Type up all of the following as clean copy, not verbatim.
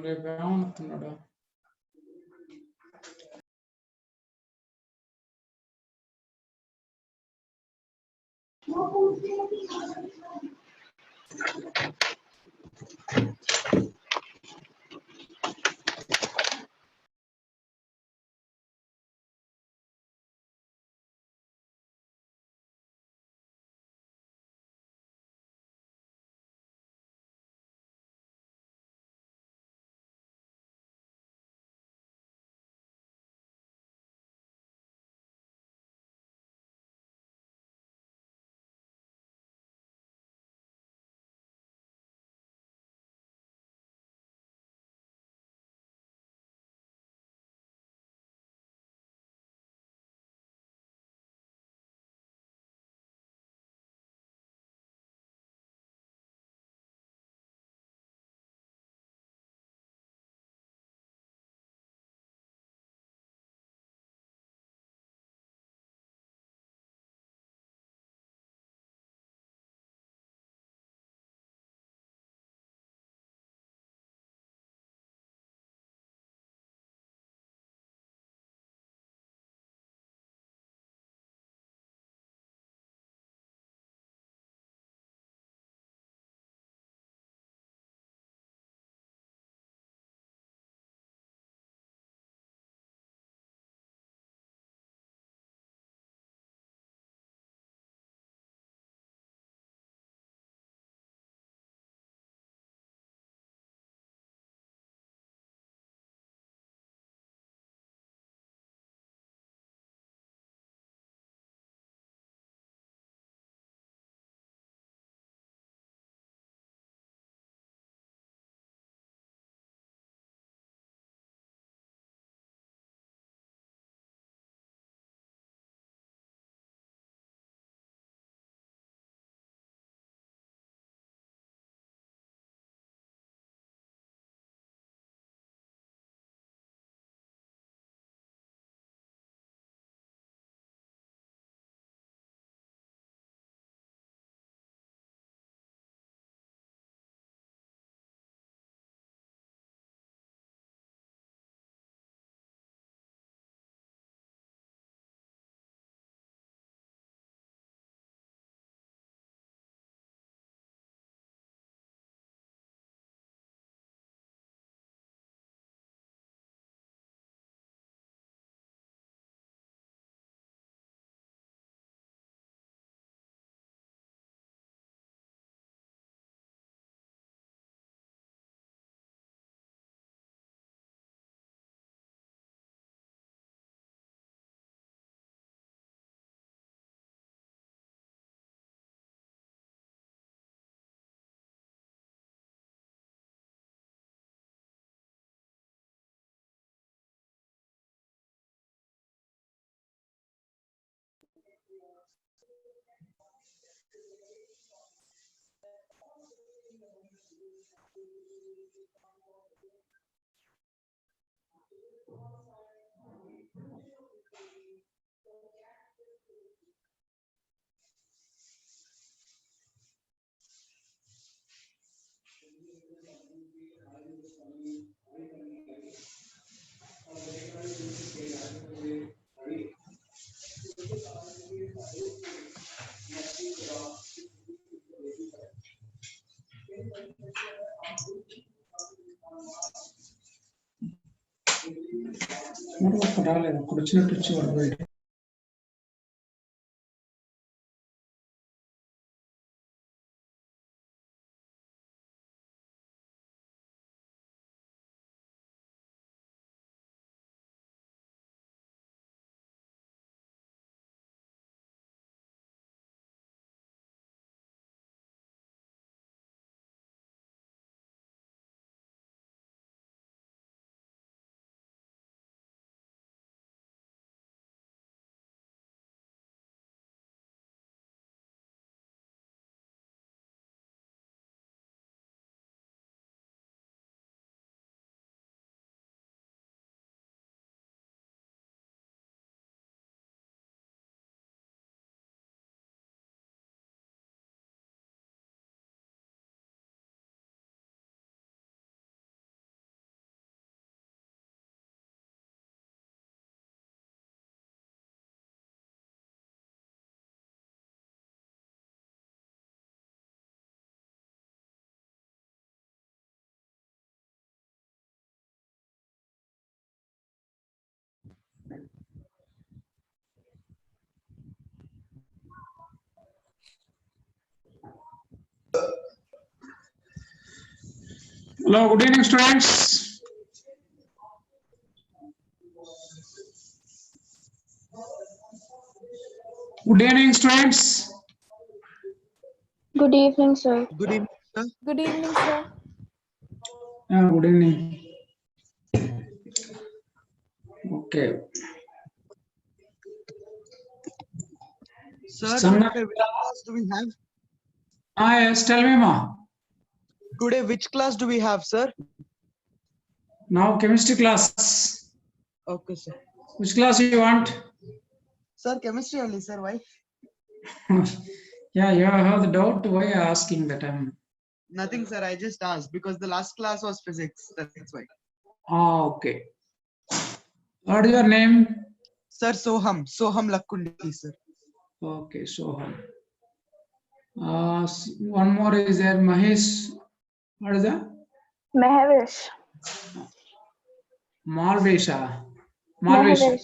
రేపు ఏమనుకున్నాడు? రాలేదు, అప్పుడు వచ్చినట్టు వచ్చేవాడు బయట. Hello, good evening, students. Good evening, students. Good evening, sir. Good evening, sir. Good evening, sir. Good evening. Okay. Sir, Sanna- today which class do we have? Yes, tell me, ma. Today which class do we have, sir? Now, chemistry class. Okay, sir. Which class you want? Sir, chemistry only, sir. Why? Yeah, you have the doubt. Why you are asking that? Nothing, sir. I just asked because the last class was physics. That's why. Okay. What is your name? Sir, Soham Lakkundi, sir. Okay, so one more is there, Mahesh. What is that? Mahesh. Malvesha. Mahesh.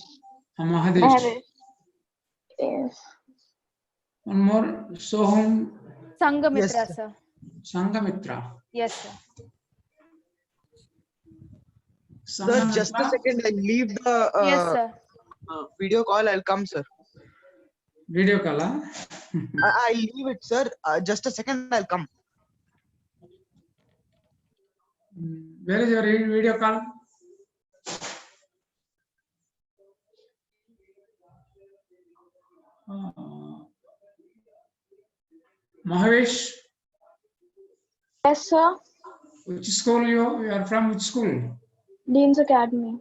Mahadesh. Mahesh. Yes. One more, Soham Sangamitra, Yes, sir. sir. Sangamitra. Yes, sir. Sir, just a second. I leave the Yes, sir. video call. I'll come, sir. Video call, huh? I leave it, sir. Just a second. I'll come. Where is your video call? Mahesh, Yes, sir. which school you are from? Which school? Dean's Academy.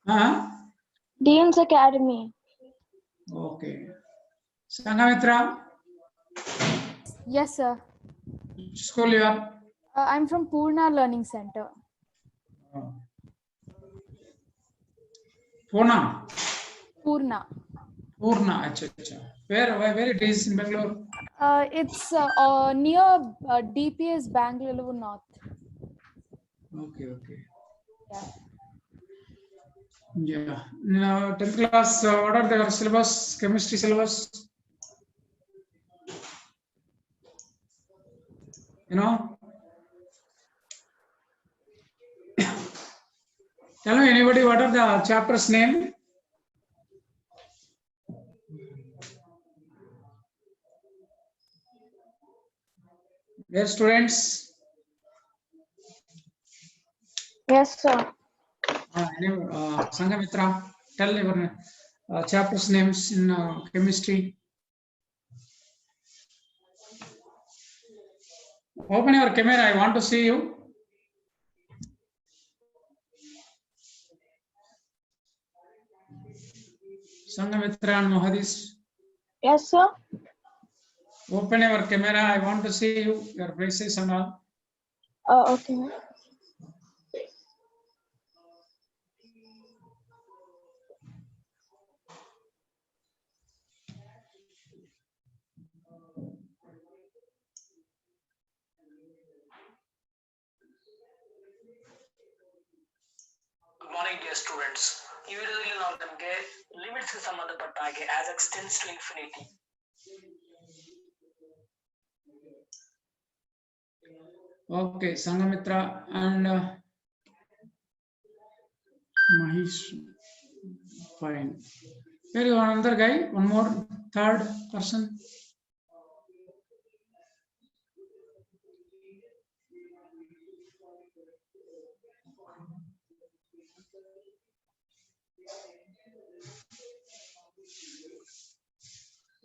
Huh? Dean's Academy. Okay. Sangamitra, Yes, sir. which school you are? I'm from Purna Learning Center. Pune. Purna. Acha, acha. Where it is in Bangalore? It's near DPS Bangalore North. Okay. Yeah. Yeah. Now, 10th class, what are their syllabus? Chemistry syllabus? You know? Tell me, anybody, what are the chapters name? Dear students, Yes, sir. Sangamitra, tell your chapters names in chemistry. Open your camera, I want to see you. Sangamitra and Mohadis, Yes, sir. open your camera, I want to see you, your faces and all. Okay. Good morning, dear students. ಈ ವಿಡಿಯೋದಲ್ಲಿ ನಾವು ನಮಗೆ limits ಗೆ ಸಂಬಂಧಪಟ್ಟ ಹಾಗೆ as x tends to infinity Okay, Sangamitra and Mahesh. Fine. There is one another guy, one more third person.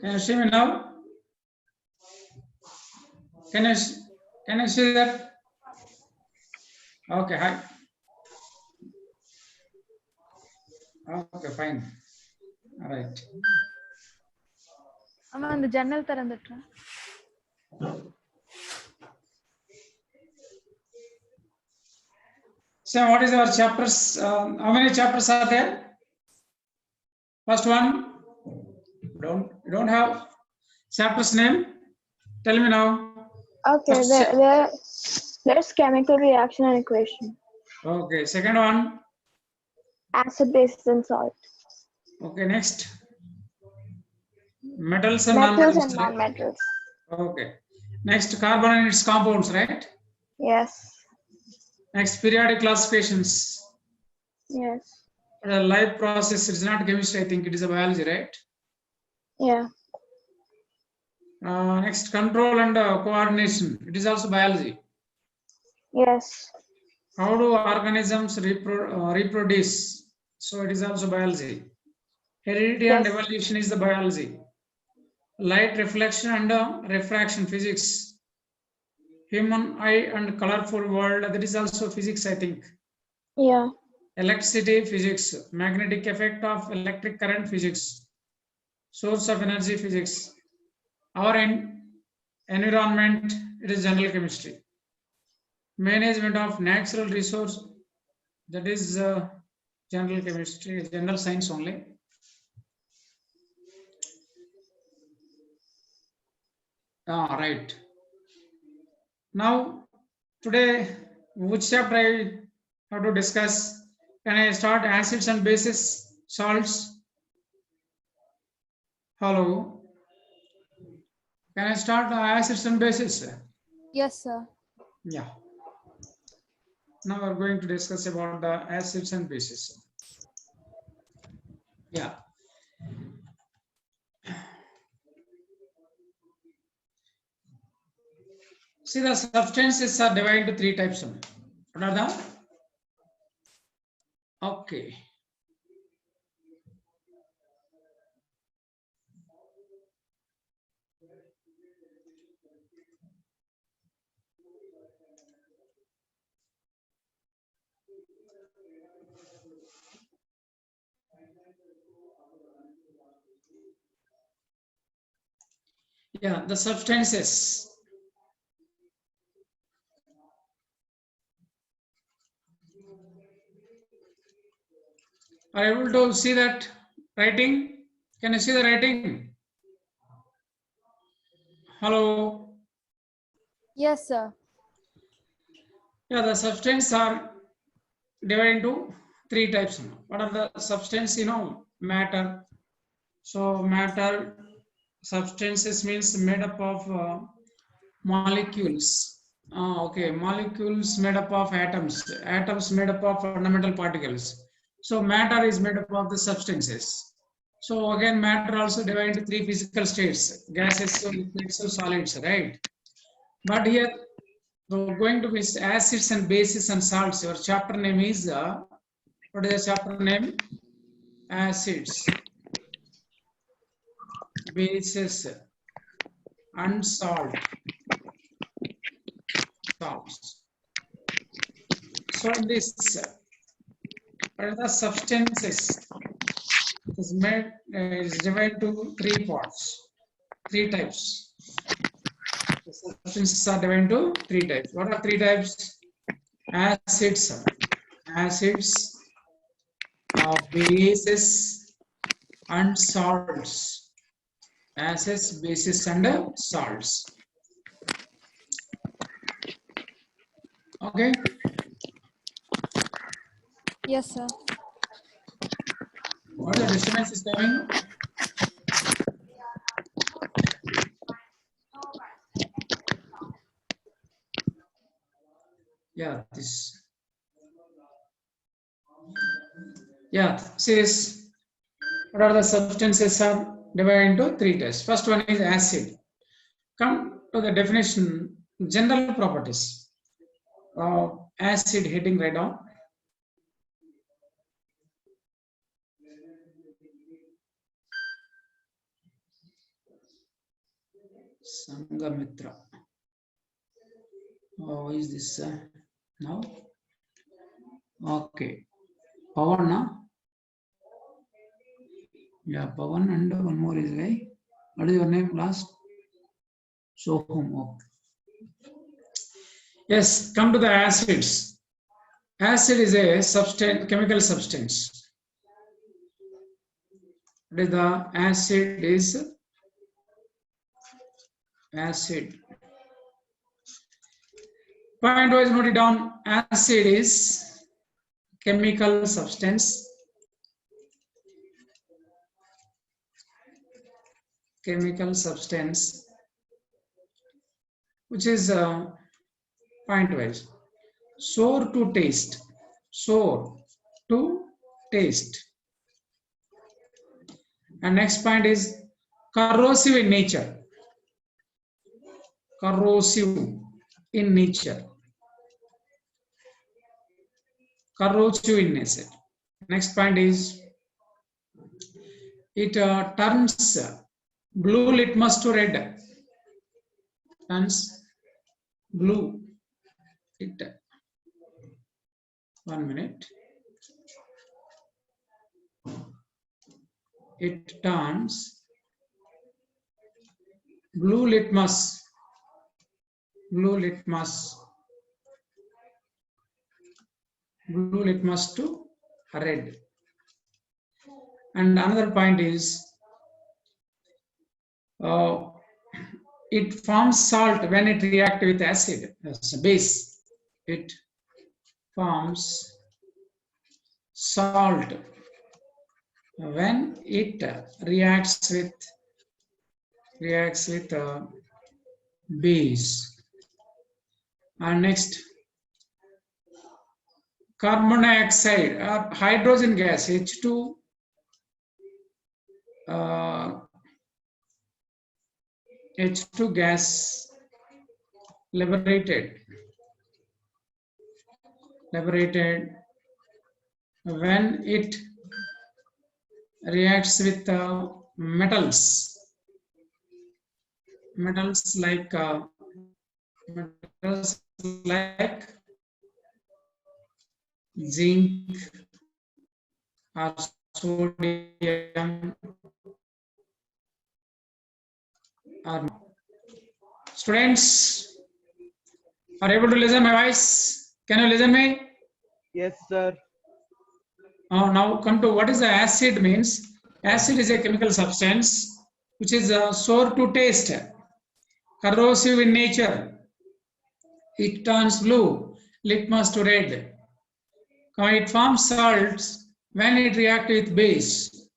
Can you see me now? Can you see that? Okay, hi. Okay, fine. All right. அவன் அந்த ஜன்னல் திறந்துட்டான். So what is our chapters? How many chapters are there? First one. You don't have chapter's name? Tell me now. Okay. There's chemical reaction and equation. Okay. Second one. Acid, bases, and salt. Okay. Next. Metals and Metals non-metals. and non-metals. Okay. Next, carbon and its compounds, right? Yes. Next, periodic classifications. Yes. Life process, it's not chemistry, I think it is a biology, right? Yeah. Next, control and coordination, it is also biology. Yes. How do organisms reproduce? So it is also biology. Heredity and Yes. evolution is the biology. Light reflection and refraction, physics. Human eye and colorful world, that is also physics, I think. Yeah. Electricity, physics. Magnetic effect of electric current, physics. Source of energy, physics. Our environment, it is general chemistry. Management of natural resource, that is general chemistry, general science only. Right. Now, today, which chapter I have to discuss? Can I start acids and bases, salts? Hello. Can I start acids and bases? Yes, sir. Yeah. Now we're going to discuss about the acids and bases. Yeah. See, the substances are divided into 3 types. What are the? Okay. Yeah, the substances. Are you able to see that writing? Can you see the writing? Hello. Yes, sir. Yeah, the substances are divided into 3 types. What are the substance? Matter. So matter, substances means made up of molecules. Okay, molecules made up of atoms. Atoms made up of fundamental particles. So matter is made up of the substances. So again, matter also divided into 3 physical states: gases, liquids, solids, right? But here we're going to be acids and bases and salts. Your chapter name is what is the chapter name? Acids, bases, and salts. So in this, what are the substances? Is divided to 3 parts, 3 types. The substances are divided into 3 types. What are 3 types? Acids, bases, and salts. Acids, bases, and salts. Okay. Yes, sir. What the disturbance is coming? Yeah, this. Yeah, see this. What are the substances are divided into 3 types? First one is acid. Come to the definition, general properties of acid, heading right down. Sangamitra. Oh, is this now? Okay. Pavan. Yeah, Pavan, and one more is guy. What is your name last? Sohum. Okay. Yes, come to the acids. Acid is a substance, chemical substance. What is the acid? Is acid. Point wise, note it down. Acid is chemical substance. Chemical substance, which is point wise. sour to taste, sour to taste. And next point is corrosive in nature, corrosive in nature, corrosive in nature. Next point is it turns blue litmus to red, turns blue. It 1 minute. It turns blue litmus to red. And another point is it forms salt when it reacts with acid as a base. It forms salt when it reacts with base. And next, carbon dioxide or hydrogen gas H2 H2 gas liberated when it reacts with metals like zinc or sodium. Students are able to listen my voice? Can you listen me? Yes, sir. Now come to what is the acid means. Acid is a chemical substance which is sour to taste, corrosive in nature. It turns blue litmus to red. It forms salts when it reacts with base.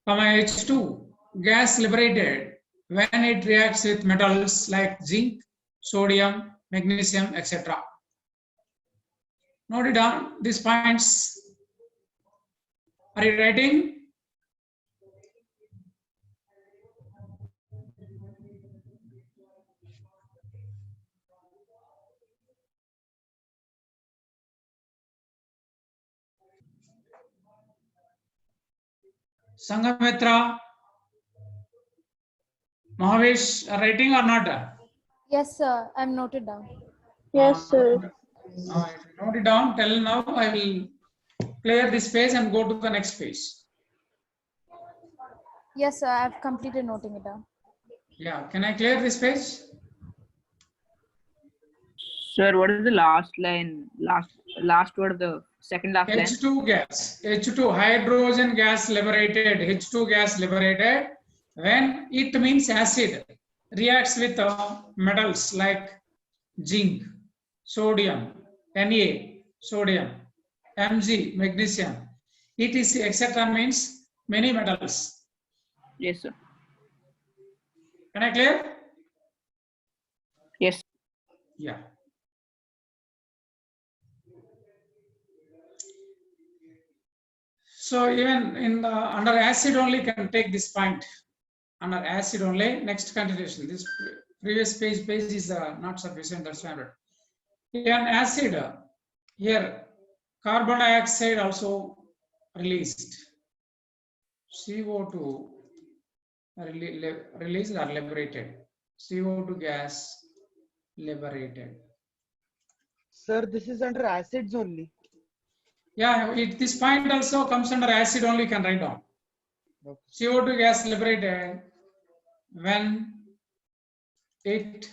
H2 gas liberated when it reacts with metals like zinc, sodium, magnesium, etc. Note it down, these points. Are you writing? Sanghamitra, Mahavesh, are writing or not? Yes, sir. I'm noted down. Yes, sir. Note it down. Till now, I will clear this page and go to the next page. Yes, sir. I've completed noting it down. Yeah, can I clear this page? Sir, what is the last line? Last word, the second last line. H2 gas, H2 hydrogen gas liberated, H2 gas liberated when it means acid reacts with metals like zinc, sodium, Na, sodium, Mg, magnesium, etc. etc. means many metals. Yes, sir. Can I clear? Yes. Yeah. So even in the under acid only can take this point. Under acid only, next continuation. This previous page is not sufficient. That's why. Even acid here, carbon dioxide also released. CO2 released or liberated. CO2 gas liberated. Sir, this is under acids only. Yeah, this point also comes under acid only, can write down. Okay. CO2 gas liberated when it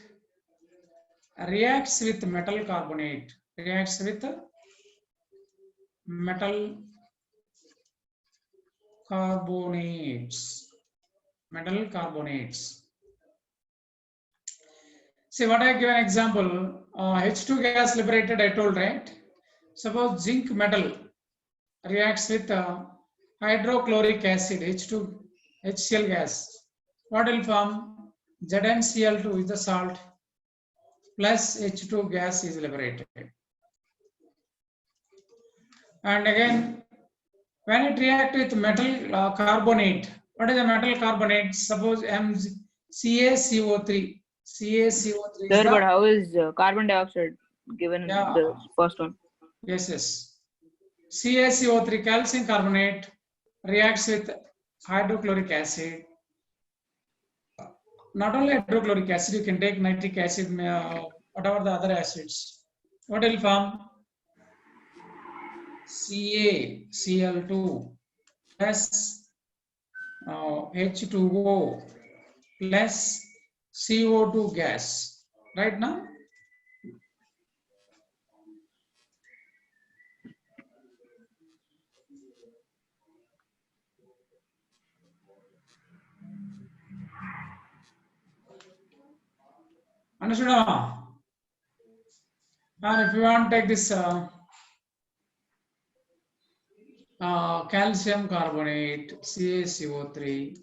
reacts with metal carbonate, reacts with metal carbonates. See what I give an example. H2 gas liberated, I told, right? Suppose zinc metal reacts with hydrochloric acid, H2, HCl gas. What will form? ZnCl2 is the salt plus H2 gas is liberated. And again, when it react with metal carbonate, what is a metal carbonate? Suppose CaCO3. CaCO3 is Sir, but the, how is carbon dioxide given in yeah, the first one? yes. CaCO3, calcium carbonate, reacts with hydrochloric acid. Not only hydrochloric acid, you can take nitric acid, whatever the other acids. What will form? CaCl2 plus H2O plus CO2 gas. Right now? Understood? And if you want to take this calcium carbonate, CaCO3,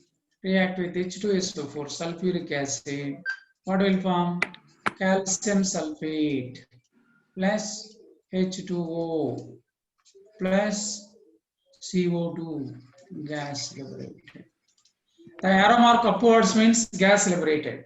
react with H2SO4, sulfuric acid, what will form? Calcium sulfate plus H2O plus CO2 gas liberated. The arrow mark upwards means gas liberated.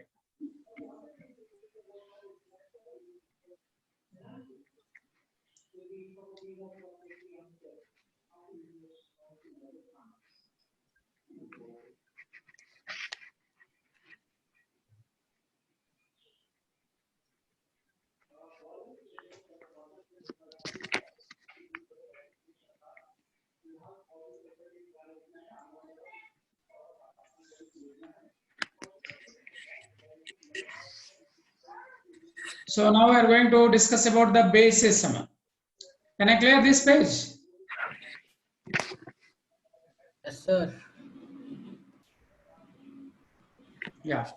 So now we are going to discuss about the bases. Can I clear this page? Yes, sir. Yeah.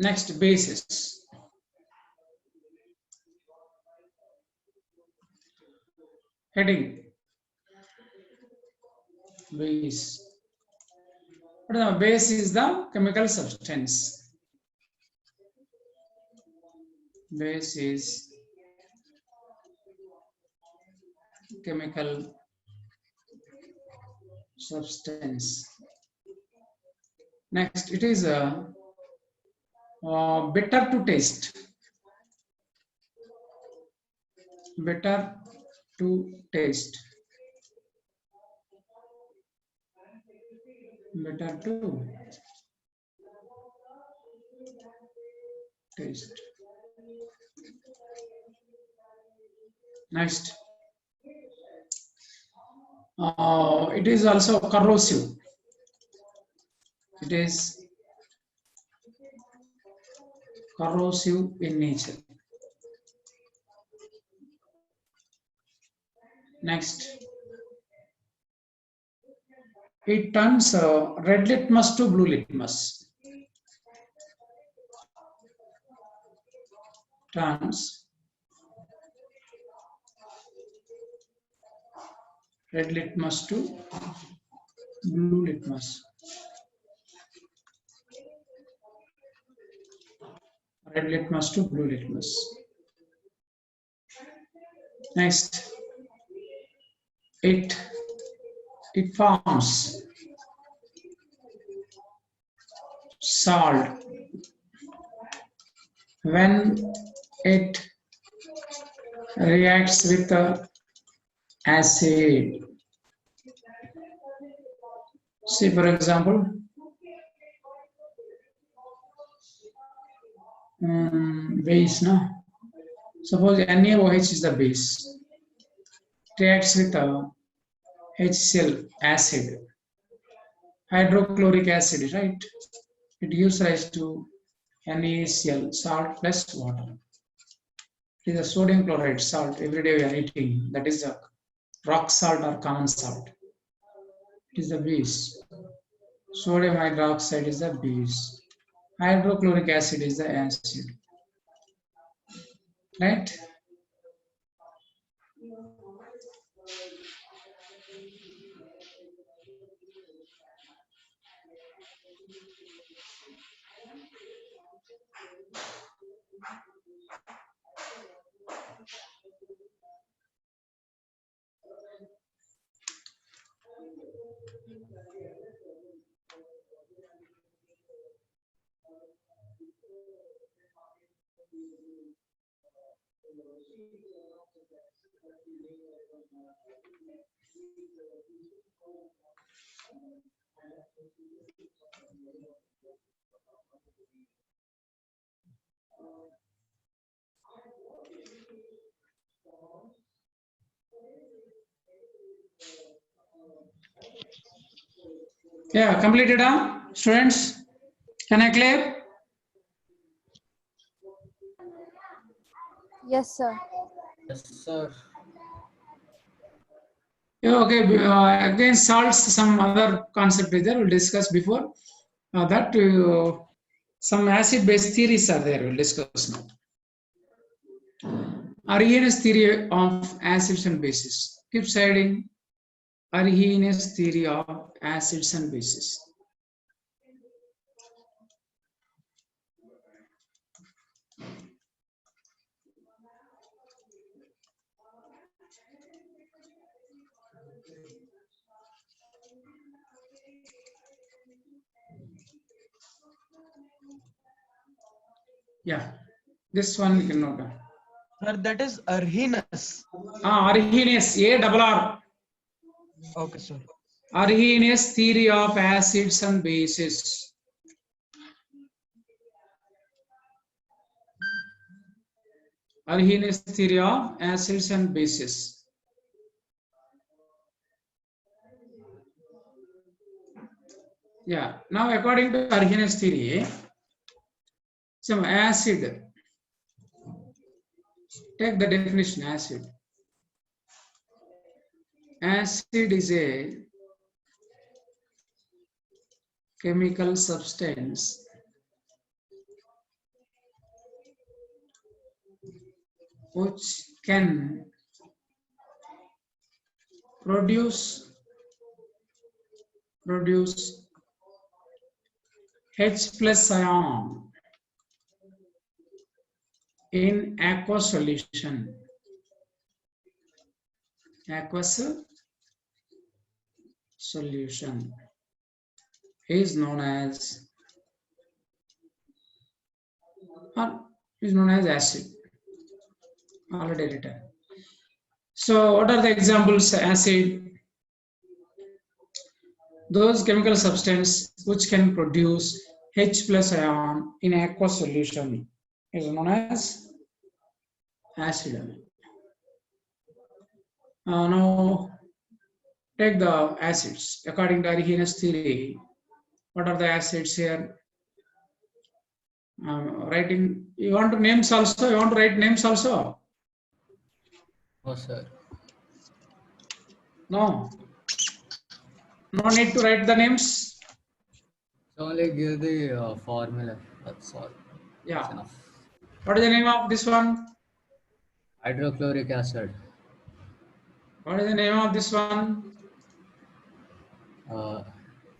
Next, bases. Heading. Base. What is the base? Is the chemical substance. Base is chemical substance. Next, it is bitter to taste. Bitter to taste. Bitter to taste. Next, it is also corrosive. It is corrosive in nature. Next, it turns red litmus to blue litmus. Turns red litmus to blue litmus. Red litmus to blue litmus. Next, it forms salt when it reacts with acid. See, for example, base, no? Suppose NaOH is the base. It reacts with HCl acid, hydrochloric acid, right? It gives rise to NaCl, salt plus water. It is a sodium chloride salt. Every day we are eating. That is the rock salt or common salt. It is the base. Sodium hydroxide is the base. Hydrochloric acid is the acid. Right? Yeah, completed, students? Can I clear? Yes, sir. Yes, sir. Yeah, okay. Again, salts, some other concept is there. We'll discuss before that. Some acid-base theories are there. We'll discuss now. Arrhenius theory of acids and bases. Keep citing Arrhenius theory of acids and bases. Yeah, this one we can note down. Sir, that is Arrhenius. Arrhenius, A-double-R. Okay, sir. Arrhenius theory of acids and bases. Arrhenius theory of acids and bases. Yeah, now according to Arrhenius theory, some acid, take the definition acid. Acid is a chemical substance which can produce H plus ion in aqueous solution. Aqueous solution is known as acid. Already written. So what are the examples? Acid, those chemical substance which can produce H plus ion in aqueous solution is known as acid. Now take the acids. According to Arrhenius theory, what are the acids here? Writing. You want to names also? You want to write names also? No, sir. No. No need to write the names. Only give the formula. That's all. Yeah. That's enough. What is the name of this one? Hydrochloric acid. What is the name of this one?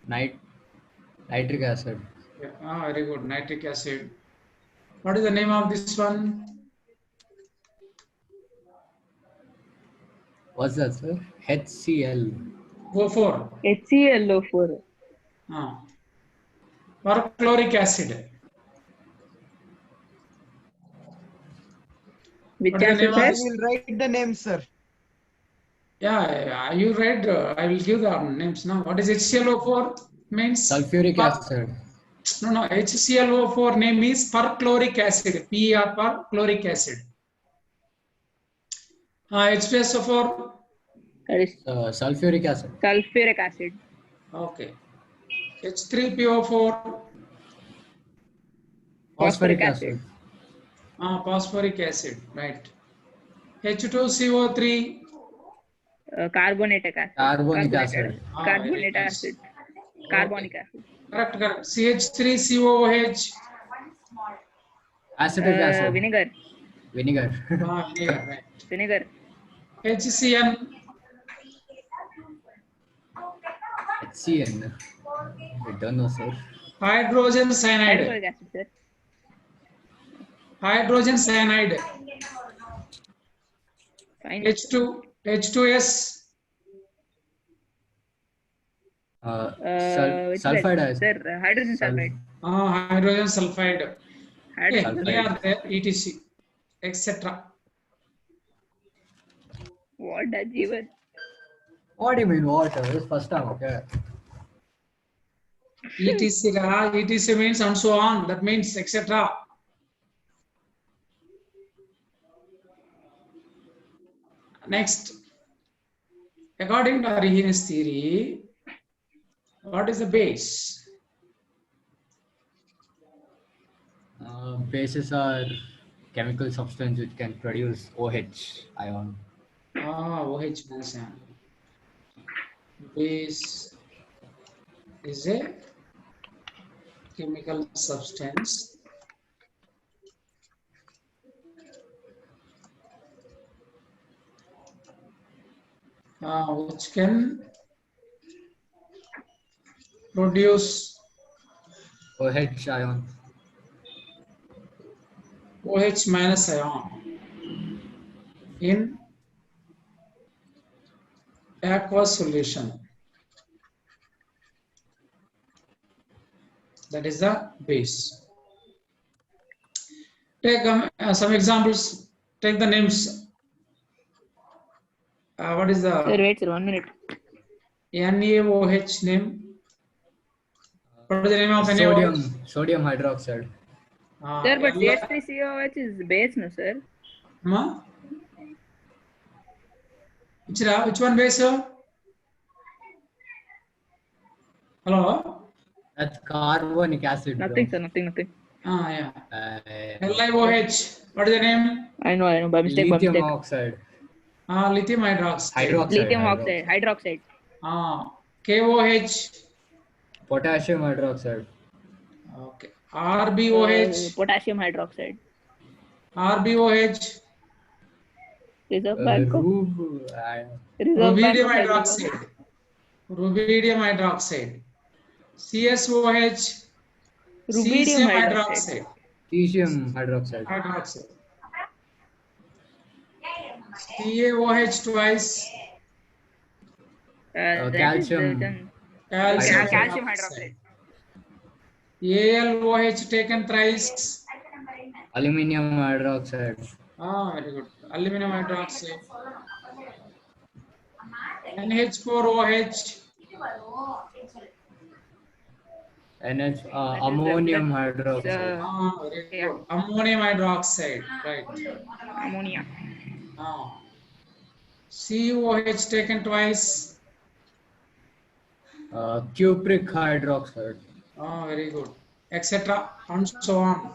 Nitric acid. Yeah, very good. Nitric acid. What is the name of this one? What's that, sir? HCl. O4. HClO4. Perchloric acid. Which What is the acid, name sir? of I this? will write the name, sir. Yeah, you read. I will give the names now. What is HClO4 means? Sulfuric acid. No. HClO4 name is perchloric acid. Perchloric acid. H2SO4. That is Sulfuric acid. sulfuric acid. Okay. H3PO4. Phosphoric acid. Phosphoric acid. Right. H2CO3. Carbonic acid. Carbonic acid. Carbonic Very acid. nice. Carbonic Okay. acid. Correct. CH3COOH. Acetic acid. Vinegar. Vinegar. Vinegar, right. Vinegar. HCN. HCN. I don't know, sir. Hydrogen cyanide. Hydrochloric acid, sir. Hydrogen cyanide. Fine. H2S. Which is Sulfide that? acid. Sir, hydrogen sulfide. Hydrogen sulfide. Okay, Had they are there, etc. etc. what does even? What do you mean water? This is first time, okay? etc means and so on. That means etc. Next, according to Arrhenius theory, what is the base? Bases are chemical substance which can produce OH ion. OH minus ion. Base is a chemical substance which can produce OH ion. OH minus ion in aqueous solution. That is the base. Take some examples. Take the names. What is Sir, the wait, sir, 1 minute. NaOH name? What is the name of NaOH? Sodium hydroxide. Sir, but CH3COH is base, no, sir? Which one base? Hello? That's carbonic acid. Nothing, bro. sir, nothing. Yeah. Uh, LiOH. What is the name? I know, by mistake. lithium oxide. Lithium hydroxide. Hydroxide. Lithium oxide, hydroxide. KOH. Potassium hydroxide. Okay. RBOH. Potassium hydroxide. RBOH. Reserve bank. Rubidium hydroxide. Rubidium hydroxide. CSOH. Rubidium Cesium hydroxide. Cesium hydroxide. CaOH twice. Calcium. Calcium hydroxide. AlOH taken thrice. Aluminium hydroxide. Very good. Aluminum hydroxide. NH4OH. Ammonium hydroxide. Very good. Ammonium hydroxide. Right. Ammonia. CuOH taken twice. Cupric hydroxide. Very good. Etc. and so on.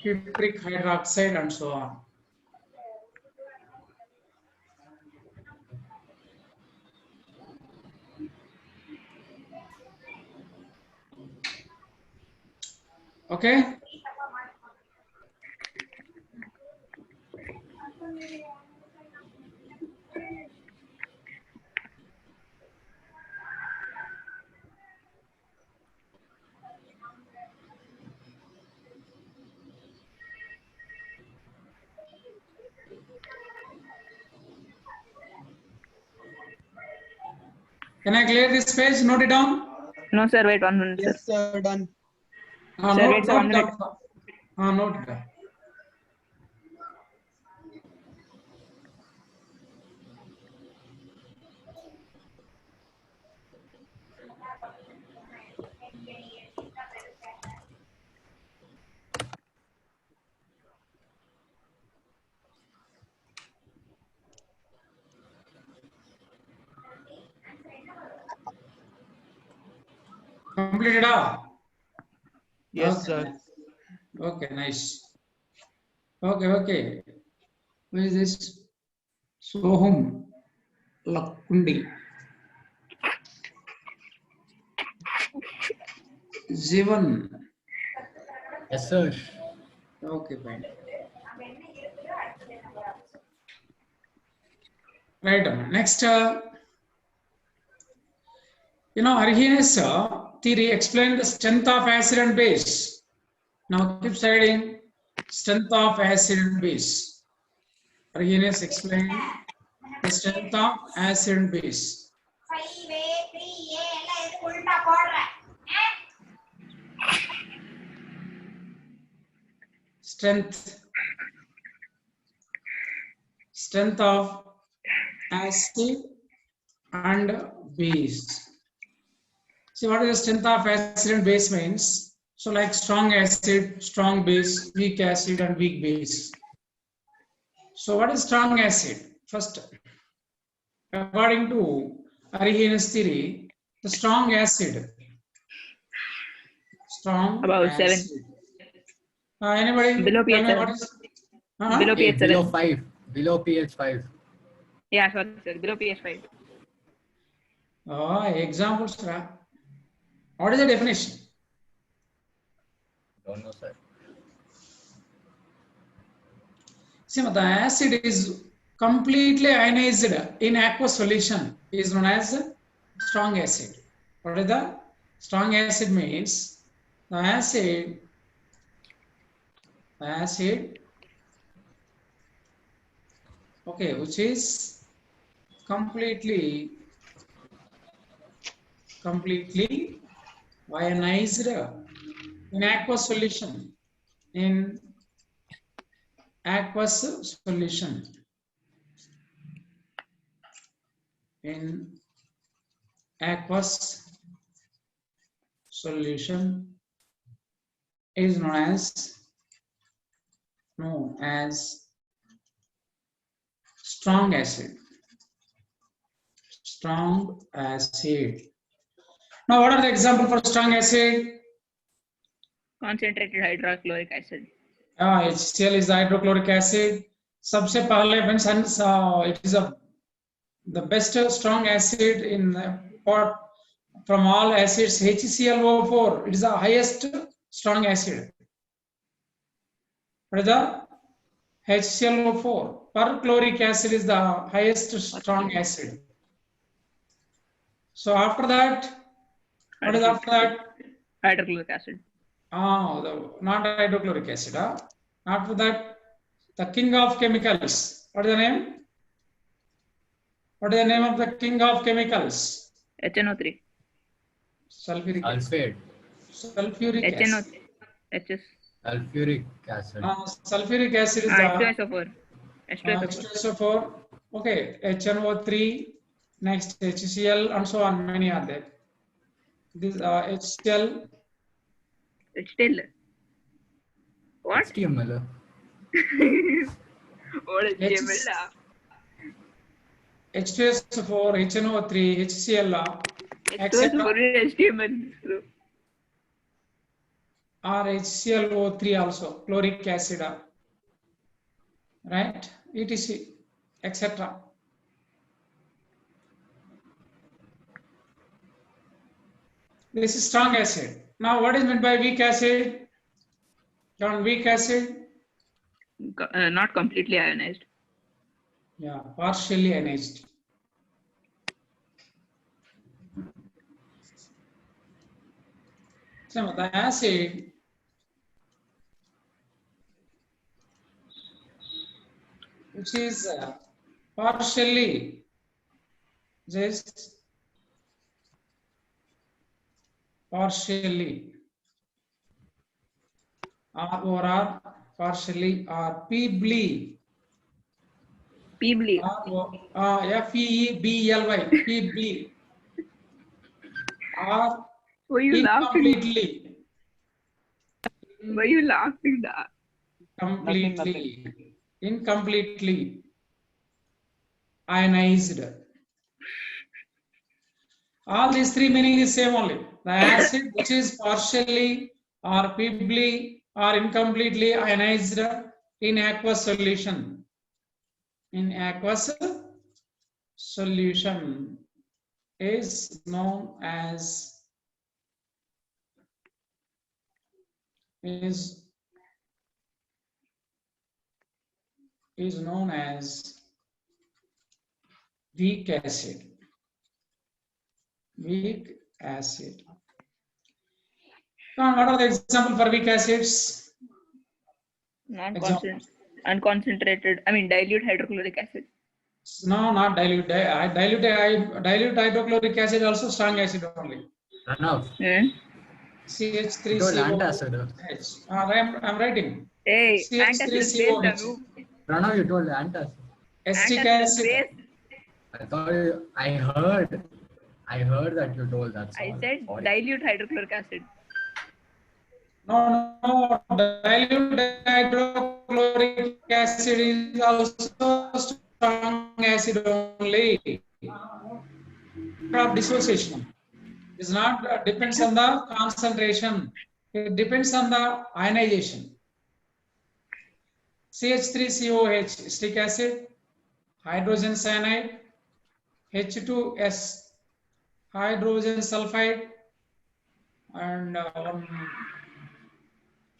Cupric hydroxide and so on. Okay. Can I clear this page? Note it down. No, sir, wait 1 minute. Yes, sir, done. Sir, wait, sir, 1 minute. Note it down. Completed all? Yes, Okay. sir. Okay, nice. Okay. Where is this? Sohum Lakundi. Zivan. Yes, sir. Okay, fine. Right. Next, Arrhenius theory explained the strength of acid and base. Now keep studying strength of acid and base. Arrhenius explained the strength of acid and base. strength of acid and base. See, what is the strength of acid and base means? So like strong acid, strong base, weak acid and weak base. So what is strong acid? First, according to Arrhenius theory, the strong acid. About 7. Acid. Anybody? Below tell me pH what is? Below Hey, pH 7. below 5. Below pH 5. Yeah, sorry, sir. Below pH 5. Examples. What is the definition? Don't know, sir. See, the acid is completely ionized in aqueous solution is known as strong acid. What is the strong acid means? The acid, okay, which is completely ionized in aqueous solution. In aqueous solution. In aqueous solution is known as strong acid. Strong acid. Now, what are the examples for strong acid? Concentrated hydrochloric acid. HCl is the hydrochloric acid. सबसे पहले it is the best strong acid in pot from all acids. HClO4, it is the highest strong acid. What is the HClO4? Perchloric acid is the highest strong acid. So after that, what is after that? Hydrochloric acid. Not hydrochloric acid. After that, the king of chemicals. What is the name? What is the name of the king of chemicals? HNO3. Sulfuric acid. Sulfate. Sulfuric acid. HNO3. HS. Sulfuric acid. Sulfuric acid is H2SO4. H2SO4. H2SO4. Okay, HNO3. Next HCl and so on. Many are there. This HCl. HTL. What? HTML. What is HTML? H2SO4, HNO3, HCl, etc. H2SO4 is HTML. Or HClO3 also, chloric acid, right? etc. etc. This is strong acid. Now, what is meant by weak acid? John, weak acid? Not completely ionized. Yeah, partially ionized. So the acid which is partially R partially or feebly. Feebly. FEEBLY, feebly. Or Why you laughing? incompletely. Why you laughing? Incompletely ionized. All these three meaning is same only. The acid which is partially or feebly or incompletely ionized in aqueous solution. In aqueous solution is known as weak acid. Weak acid. Now, what are the examples for weak acids? Unconcentrated. I mean, dilute hydrochloric acid. No, not dilute. Dilute hydrochloric acid also strong acid only. Runoff. Yeah. CH3CO. Don't antacid. I'm writing. Hey, antacid is base, CH3COH. Danu. Pranav, you told antacid. Acetic Antacid is acid. base. I thought I heard that you told that. I said dilute hydrochloric acid. No, dilute hydrochloric acid is also strong acid only. Of dissociation. It's not depends on the concentration. It depends on the ionization. CH3COH, acetic acid, hydrogen cyanide, H2S, hydrogen sulfide, and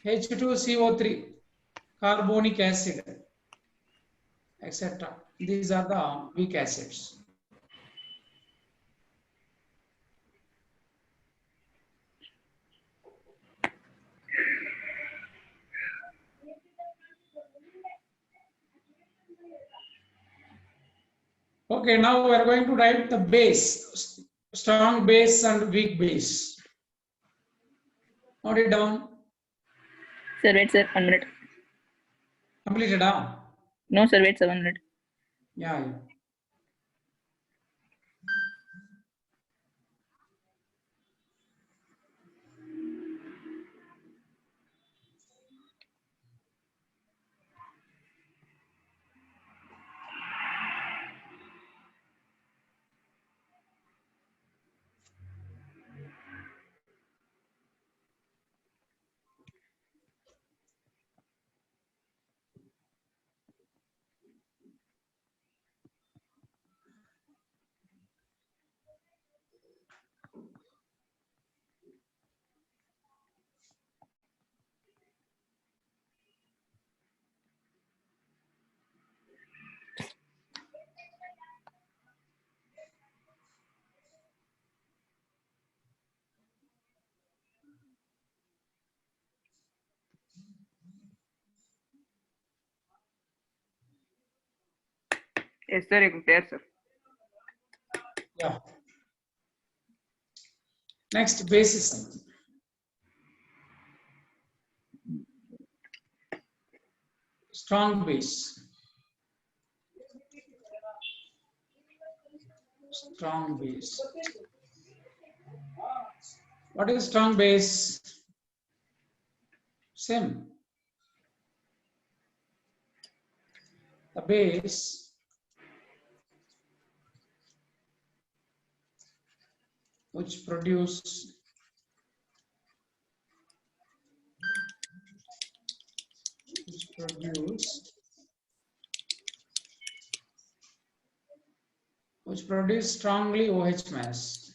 H2CO3, carbonic acid, etc. These are the weak acids. Okay, now we are going to write the base, strong base and weak base. Note it down. Sir, wait, sir. 1 minute. Completed, huh? No, sir, wait, sir. 1 minute. Yeah. Yes, sir. You can clear, sir. Yeah. Next, basis. Strong base. Strong base. What is strong base? Same. The base which produce strongly OH mass.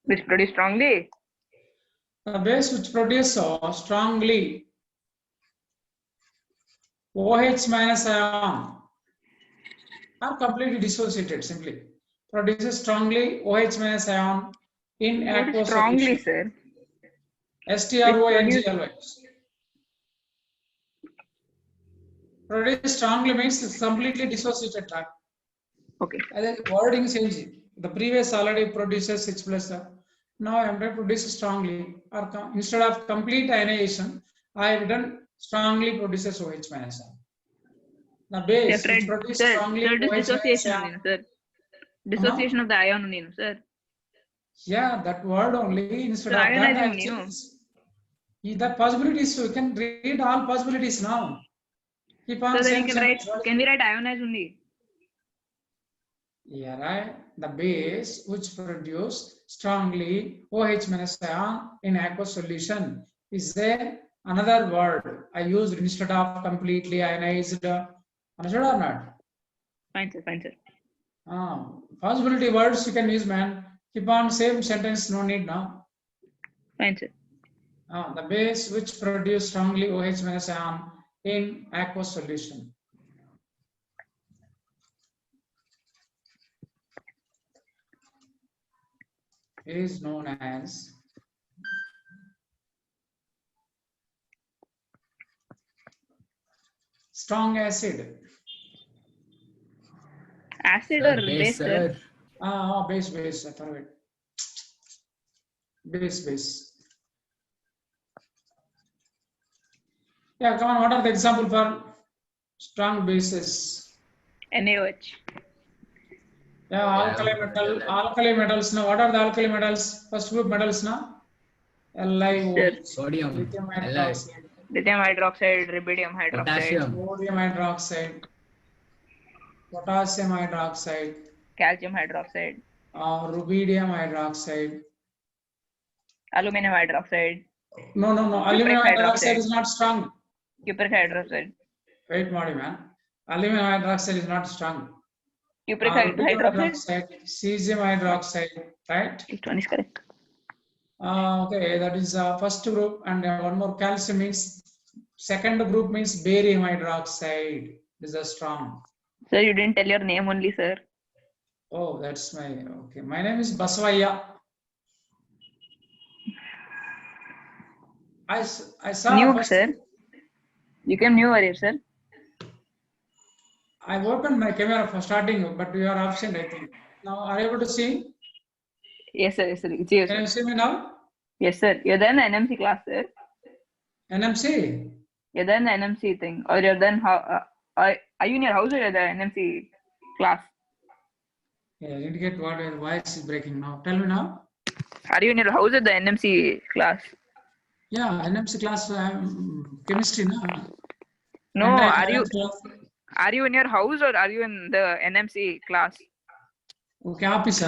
Which produce strongly? The base which produce strongly OH minus ion are completely dissociated simply. Produces strongly OH minus ion in What aqueous is strongly, solution. sir? STRONGLY. Produce strongly means it's completely dissociated. Okay. I think wording change. The previous already produces H plus. Now I am going to produce strongly. Or instead of complete ionization, I have done strongly produces OH minus ion. The base which produces Sir, strongly sir, this OH minus dissociation ion. only, no, sir. Dissociation of the ion only, no, sir. Yeah, that word only. Instead Sir, of that, I ionizing only, no? that possibilities. So you can read all possibilities now. Keep on So then same you can write. sentence. Can we write ionize only? Yeah, right. The base which produce strongly OH minus ion in aqueous solution is there another word I used instead of completely ionized. Understood or not? Fine, sir. Fine, sir. Possibility words you can use, man. Keep on same sentence. No need now. Fine, sir. The base which produce strongly OH minus ion in aqueous solution. Is known as strong acid. Acid Sir, or base, sir? Base. I thought it. Base. Yeah, come on. What are the example for strong bases? NaOH. Yeah, alkali metals. Now, what are the alkali metals? First group metals now. LiOH, Sodium, lithium Li, hydroxide, Lithium hydroxide, rubidium hydroxide. potassium, sodium hydroxide, potassium hydroxide, Calcium hydroxide. rubidium hydroxide. Aluminum hydroxide. No. Aluminum hydroxide is not strong. Cupric hydroxide. Wait, man. Aluminum hydroxide is not strong. Cupric Rubidium hydroxide. hydroxide, cesium hydroxide, right? This one is correct. Okay, that is first group, and one more calcium means second group means barium hydroxide. This is strong. Sir, you didn't tell your name only, sir. Oh, that's my okay. My name is Basavaya. I saw New, first. sir. You came new here, sir. I opened my camera for starting, but you are absent, I think. Now, are you able to see? Yes, sir. Yes, sir. It's you, Can sir. you see me now? Yes, sir. You're done the NMC class, sir. NMC? You're done the NMC thing, or you're done how? Are you in your house or you're the NMC class? Yeah, I didn't get what your voice is breaking now. Tell me now. Are you in your house or the NMC class? Yeah, NMC class, chemistry, no? No. Entire Are you in your house or are you in the NMC class? Okay, office,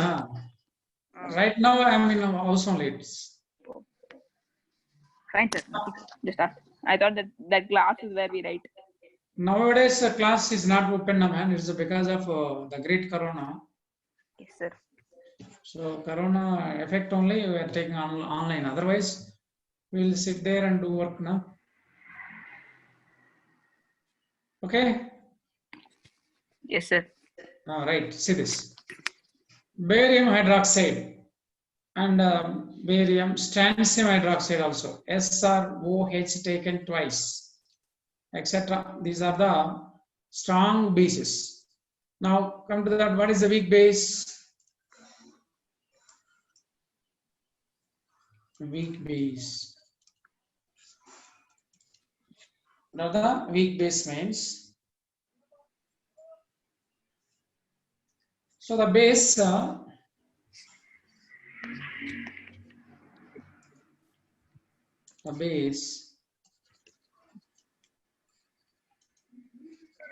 Right now, I'm in a house only. Fine, sir. Nothing, sir. Just ask. I thought that class is where we write. Nowadays, class is not open now, man. It's because of the great corona. Yes, sir. So, corona effect only, we are taking online. Otherwise, we'll sit there and do work now. Okay? Yes, sir. Right, see this. Barium hydroxide and barium strontium hydroxide also. SrOH taken twice, etc. These are the strong bases. Now come to that, what is the weak base? Weak base. Now the weak base means, so the base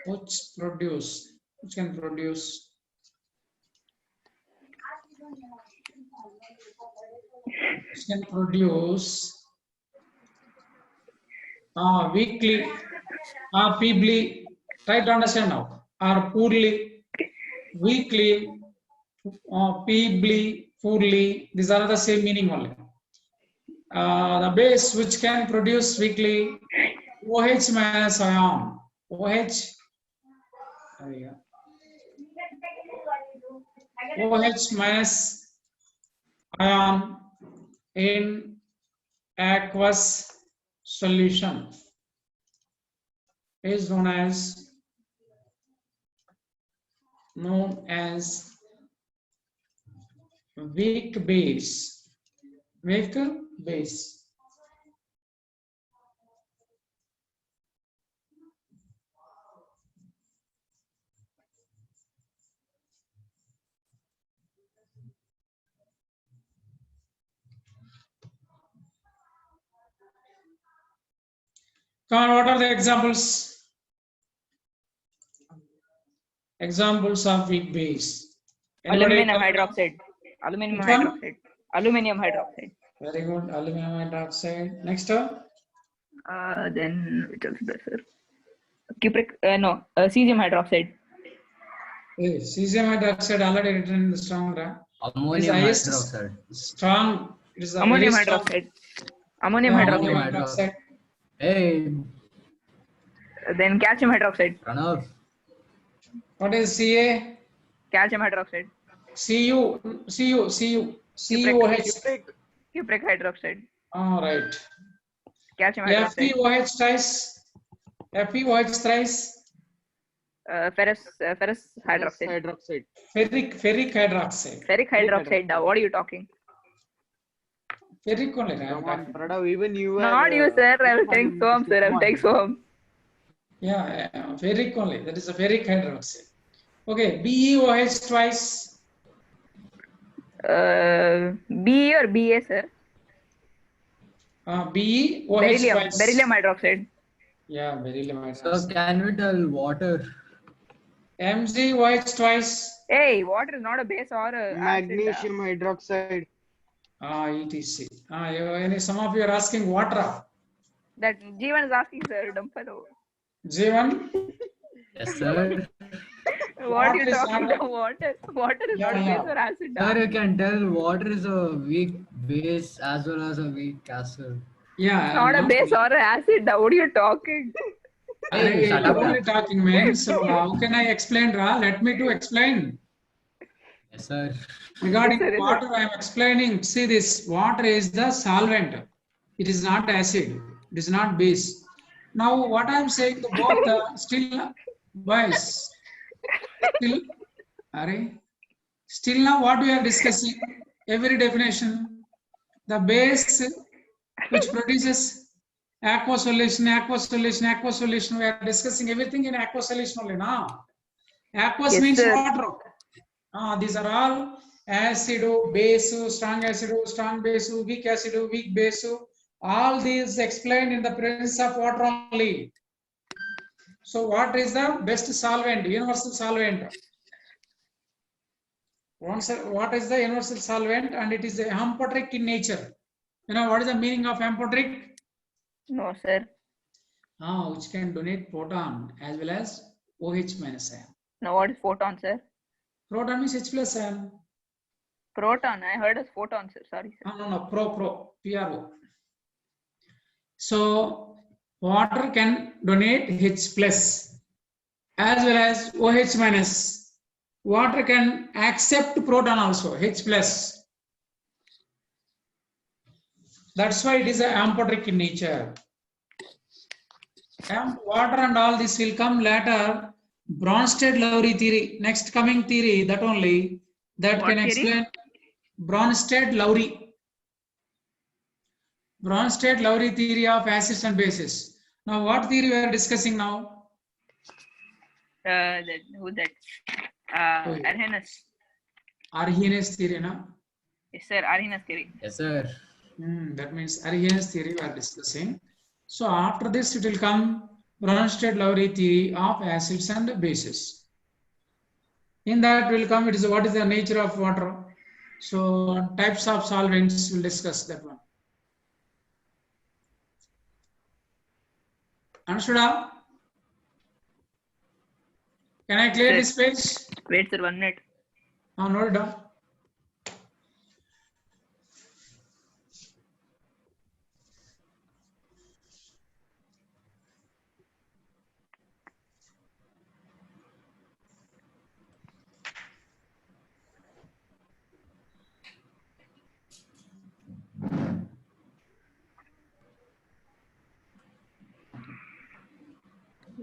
which can produce weakly or feebly, try to understand now, or poorly, weakly, feebly, poorly, these are the same meaning only. The base which can produce weakly, OH minus ion, OH minus ion in aqueous solution is known as weak base. Weak base. Come on, what are the examples? Examples of weak base. Anybody Aluminum tell me? hydroxide. Aluminum Which one? hydroxide. Aluminum hydroxide. Very good. Aluminum hydroxide. Next. Then which else is there, sir? Cupric. No. Cesium hydroxide. Cesium hydroxide already written in the strong. ammonium highest hydroxide. Strong. It is Ammonium very strong. hydroxide. Ammonium Yeah, hydroxide. ammonium hydroxide. Hey, Then calcium hydroxide. Pranav. What is Ca? Calcium hydroxide. CuOH. Cupric hydroxide. All right. Calcium hydroxide. FeOH thrice. FeOH thrice. Ferrous hydroxide. Ferric hydroxide. Ferric hydroxide. What are you talking? Ferric only, I am Come on, talking. Pranav, even you were. Not you, sir. I'm taking Swam, sir. I'm Come taking on. Swam. Yeah, ferric only. That is a ferric hydroxide. Okay, BeOH twice. B or BA, sir? BeOH Beryllium. twice. Beryllium hydroxide. Yeah, beryllium So hydroxide. can we tell water? MgOH twice. Hey, water is not a base or a Magnesium hydroxide. ETC. Some of you are asking water. That Jeevan is asking, sir. Dumb fellow. J1. Yes, sir. What you Water is talking not a- about? Water is not a Yeah, base or acid. Sir, you can tell water is a weak base as well as a weak acid. Yeah. Not a no. base or a acid. What are you talking? Hey, shut up, only man. talking, man. So how can I explain, Ra? Let me to explain. Yes, sir. Regarding Yes, sir, yes, water, I am explaining. See this, water is the solvent. It is not acid. It is not base. Now, what I am saying, the both still, boys, still now what we are discussing, every definition, the base which produces aqueous solution, we are discussing everything in aqueous solution only now. Aqueous Yes, means sir. water. These are all acid, base, strong base, weak acid, weak base. All these explained in the presence of water only. So what is the best solvent, universal solvent? What is the universal solvent? And it is a amphoteric in nature. You know what is the meaning of amphoteric? No, sir. Which can donate proton as well as OH minus ion. Now, what is photon, sir? Proton means H plus ion. Proton. I heard as photon, sir. Sorry, sir. No, PRO. So water can donate H plus as well as OH minus. Water can accept proton also, H plus. That's why it is an amphoteric in nature. Water and all this will come later. Bronsted-Lowry theory, next coming theory, that only, that What can theory? explain Bronsted-Lowry. Bronsted-Lowry theory of acids and bases. Now, what theory we are discussing now? Who that? Who? Arrhenius. Arrhenius theory, na? Yes, sir. Arrhenius theory. Yes, sir. That means Arrhenius theory we are discussing. So after this, it will come Bronsted-Lowry theory of acids and bases. In that will come, it is what is the nature of water. So types of solvents, we'll discuss that one. Understood? Can I clear this page? Wait, sir. 1 minute. Note it down.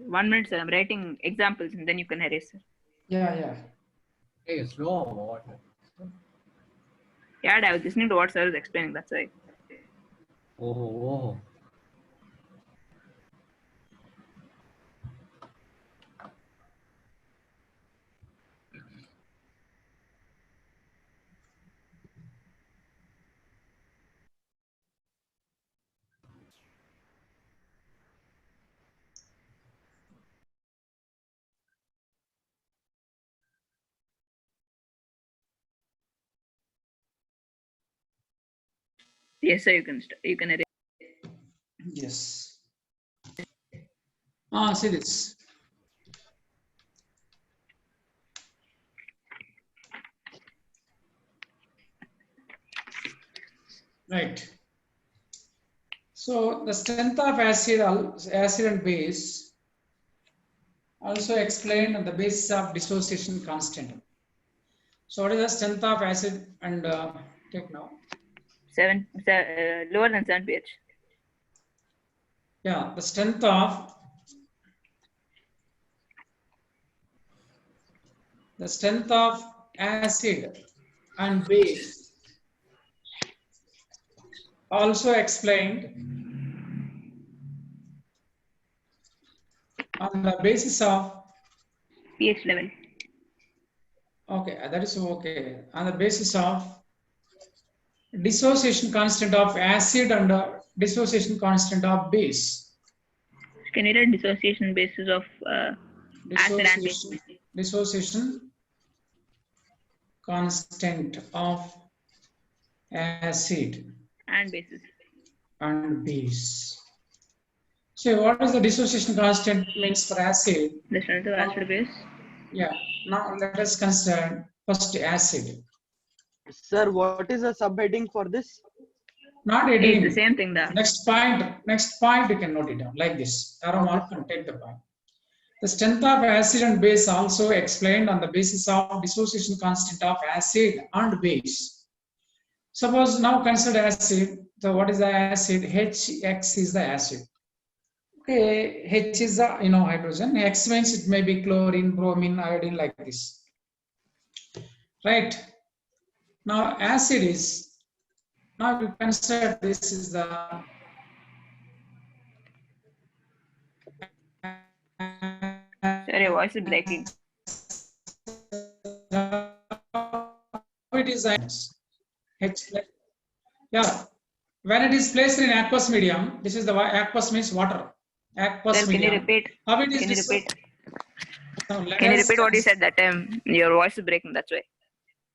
One minute, sir. I'm writing examples and then you can erase, sir. Yeah. Hey, slow water. Yeah, I was listening to what sir is explaining. That's why. Oh. Yes, sir. You can erase. Yes. See this. Right. So the strength of acid and base also explained on the basis of dissociation constant. So what is the strength of acid and take now? 7, lower than 7 pH. Yeah, the strength of acid and base also explained on the basis of, pH level. okay, that is okay, on the basis of dissociation constant of acid and dissociation constant of base. Can you write dissociation basis of acid and base? Dissociation constant of acid And bases. and base. So what is the dissociation constant means for acid? The strength of acid base. Yeah, now let us consider first acid. Sir, what is the subheading for this? Not It's heading. the same thing there. Next point you can note it down like this. Arrow mark and take the point. The strength of acid and base also explained on the basis of dissociation constant of acid and base. Suppose now consider acid. So what is the acid? HX is the acid. Okay, H is the hydrogen. X means it may be chlorine, bromine, iodine like this. Right. Now acid is, now you consider this is the Sorry, your voice is breaking. it is H. Yeah. When it is placed in aqueous medium, this is the aqueous means water. Aqueous Sir, can you medium. repeat? How it is Can you dis- repeat? Now, let Can you us repeat what you said that time? Your voice is breaking, that's why.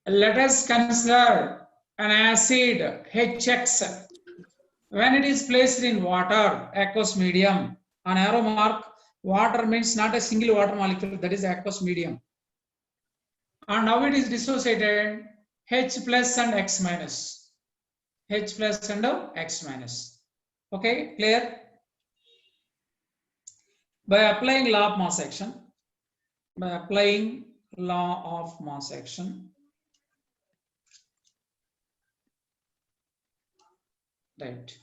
Let us consider an acid HX. When it is placed in water, aqueous medium, on arrow mark, water means not a single water molecule, that is aqueous medium. And now it is dissociated H plus and X minus. H plus and X minus. Okay, clear? By applying law of mass action, right,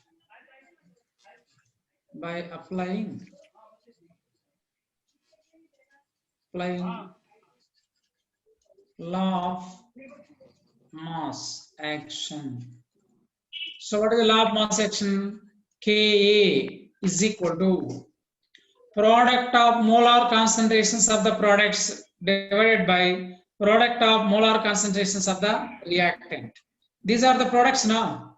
by applying law of mass action. So what is the law of mass action? Ka is equal to product of molar concentrations of the products divided by product of molar concentrations of the reactant. These are the products now.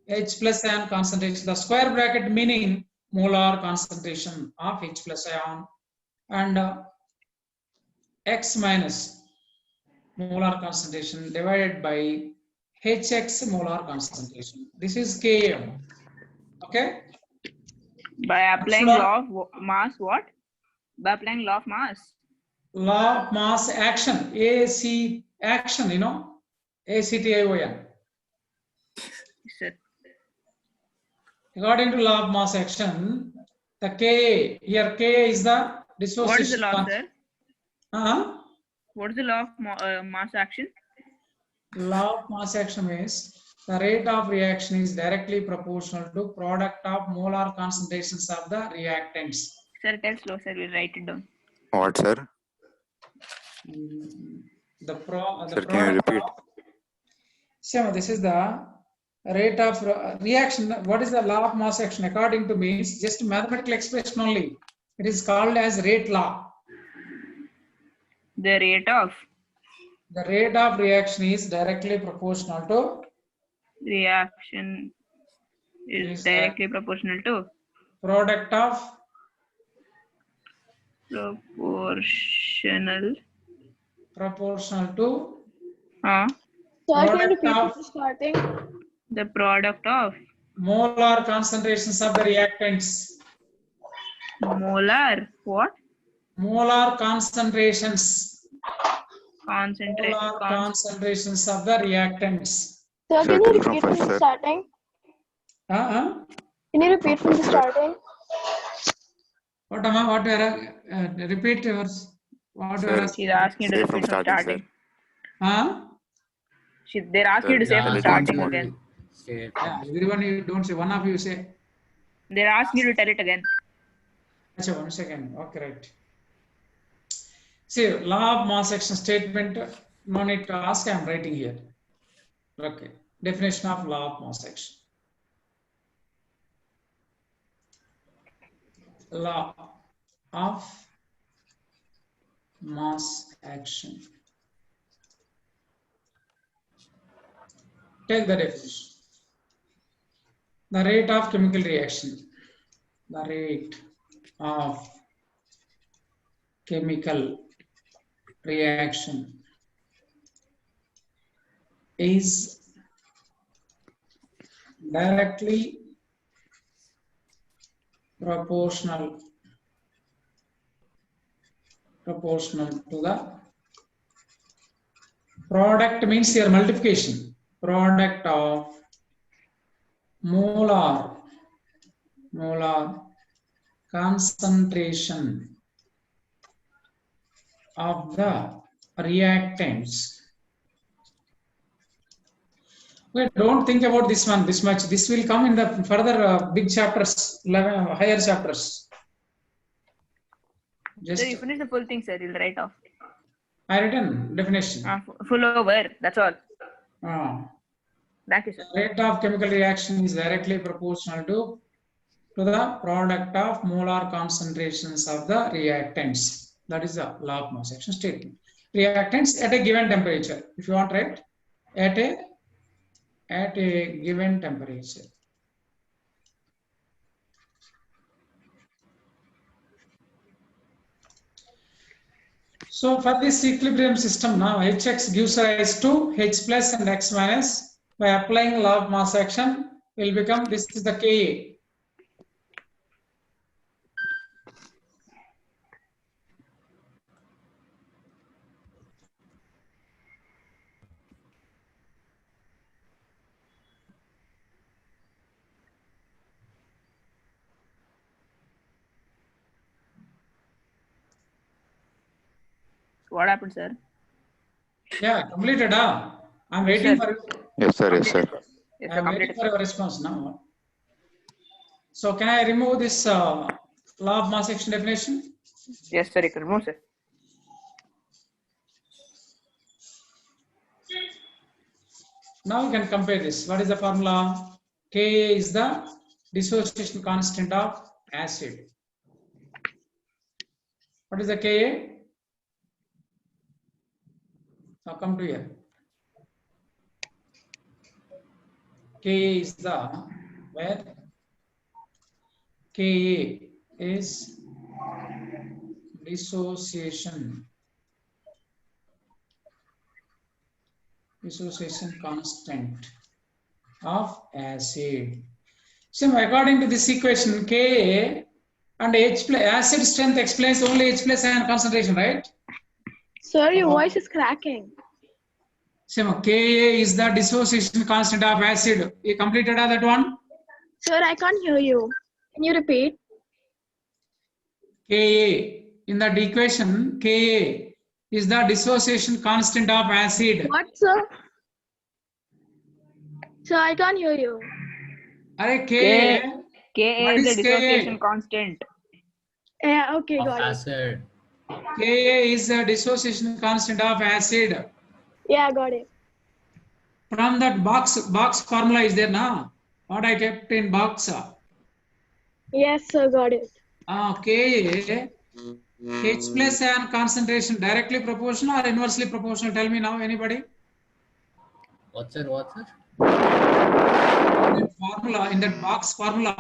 H plus ion concentration, the square bracket meaning molar concentration of H plus ion, and X minus molar concentration divided by HX molar concentration. This is Km. Okay? By applying law of mass, what? By applying law of mass. Law of mass action, AC action, ACTION. Sir. According to law of mass action, the Ka, here Ka is the dissociation. What is the law, sir? Uh-huh. What is the law of mass action? Law of mass action is the rate of reaction is directly proportional to product of molar concentrations of the reactants. Sir, tell slow, sir. We'll write it down. What, sir? Sir, can you repeat? So this is the rate of reaction. What is the law of mass action? According to me, it's just mathematical expression only. It is called as rate law. The rate of reaction is directly proportional to reaction is directly proportional to product of proportional to So I can product repeat of the starting. the product of molar concentrations of the reactants. molar what? Molar concentrations. Concentrate. Molar concentrations of the reactants. So can you Circle from repeat from first, the sir. starting? Can you repeat from the starting? What am I? What were repeat yours? What were? She's asking you to Say repeat from from starting, starting. sir. They're asking you to say Yeah, from tell it starting once again. Say Yeah, everyone you don't say. One of you say. They're asking you to tell it again. Achha, 1 second. Okay, right. See, law of mass action statement. No need to ask. I am writing here. Okay. definition of law of mass action. Law of mass action. Take the definition. The rate of chemical reaction. The rate of chemical reaction is directly proportional to the product, means your multiplication, product of molar concentration of the reactants. Okay, don't think about this one this much. This will come in the further big chapters, higher chapters. Just So you finish the full thing, sir. You'll write off. I written definition. Full over. That's all. Thank you, sir. Rate of chemical reaction is directly proportional to the product of molar concentrations of the reactants. That is the law of mass action statement. Reactants at a given temperature. If you want, right? At a given temperature. So for this equilibrium system now, Hx gives rise to H plus and X minus. By applying law of mass action, will become, this is the Ka. What happened, sir? Yeah, completed. I'm waiting for you. Yes, sir. Yes, sir. Yes, I'm waiting for your response now. So can I remove this law of mass action definition? Yes, sir. You can remove, sir. Now you can compare this. What is the formula? Ka is the dissociation constant of acid. What is the Ka? Now come to here. Ka is the, where Ka is dissociation constant of acid. So according to this equation, Ka and H plus acid strength explains only H plus ion concentration, right? Sir, your voice is cracking. Same, Ka is the dissociation constant of acid. You completed that one? Sir, I can't hear you. Can you repeat? Ka, in that equation, Ka is the dissociation constant of acid. What, sir? Sir, I can't hear you. Are Ka Ka is the dissociation constant. Yeah, okay, Of got it. acid. Ka is the dissociation constant of acid. Yeah, got it. From that box formula is there now. What I kept in box. Yes, sir, got it. Ka, H plus ion concentration directly proportional or inversely proportional? Tell me now, anybody? What, sir? What, sir? In that box formula,